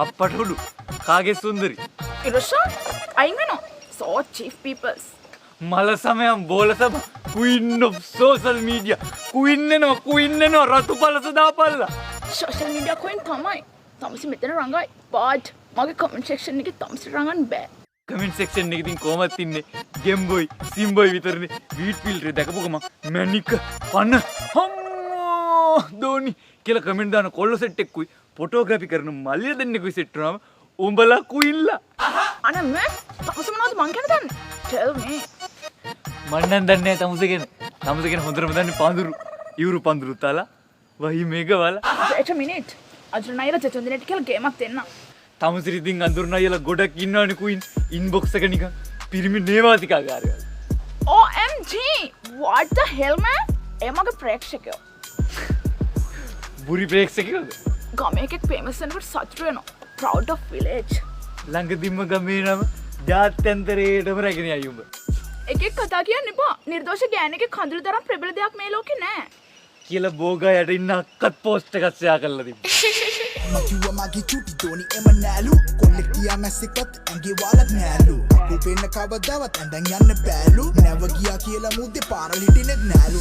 අප්පටුඩු කාගේ සුන්දරි Irosha, I know. So chief peoples. මල සමයම් බෝල සබ queen of social media queen එනවා රතු පලස දාපල්ලා Social media queen තමයි. තමසි මෙතන රංගයි. But මගේ comment section එකේ තමසි රංගන්න බෑ. කමෙන්ට් සෙක්ෂන් එකේ ඉතින් කොහමත් ඉන්නේ ගෙම්බොයි සිම්බොයි විතරනේ වීට් ෆිල්ටර් දැකපු ගමන් මැනික පන්න හම්මෝ දෝනි කියලා කමෙන්ට් දාන කොල්ල සෙට් එක්කුයි ෆොටෝග්‍රැෆි කරන මල්ලිය දෙන්නෙකුයි සෙට් වුණාම උඹලා කුයිල්ලා අනේ මේ තමසි මොනවද මං කියන දන්නේ? Tell me. මන් නම් දන්නේ තමසගෙන හොඳටම දන්නේ පඳුරු ඉවුරු පඳුරු තාලා වහි මේක වල Wait a minute. අජුන අයලා දෙතුන් දිනට කියලා ගේමක් දෙන්න. තමසිරි ඉතින් අඳුරන අයලා ගොඩක් ඉන්නවනේ කුයින් ඉන්බොක්ස් එක නිකන් පිරිමි නේවාතිකාගාරය වල OMG! What the hell man? ඒ මගේ ප්‍රේක්ෂකයෝ. බුරි ප්‍රේක්ෂකයෝද ගමේ එකෙක් famous වෙනකොට සතුටු වෙනවා. Proud of village. ළඟදින්ම ගමේ නම ජාත්‍යන්තරයටම රැගෙන යයි උඹ එකෙක් කතා කියන්න එපා. නිර්දෝෂ ගෑණියෙක් කඳුළු තරම් ප්‍රබල දෙයක් මේ ලෝකේ නැහැ. කියලා බෝගා යට ඉන්න අක්කත් පෝස්ට් එකක් ෂෙයා කරලා තිබ්බා. මකිව මගේ චුටි තෝනි එම නෑලු කොල්ලෙක් තියා මැස්සෙක්වත් ඇඟේ වාලක් නෑලු අපු පෙන්න කවදාවත් ඇඳන් යන්න බෑලු නැව ගියා කියලා මුද්දේ පාරල හිටින්නෙත් නෑලු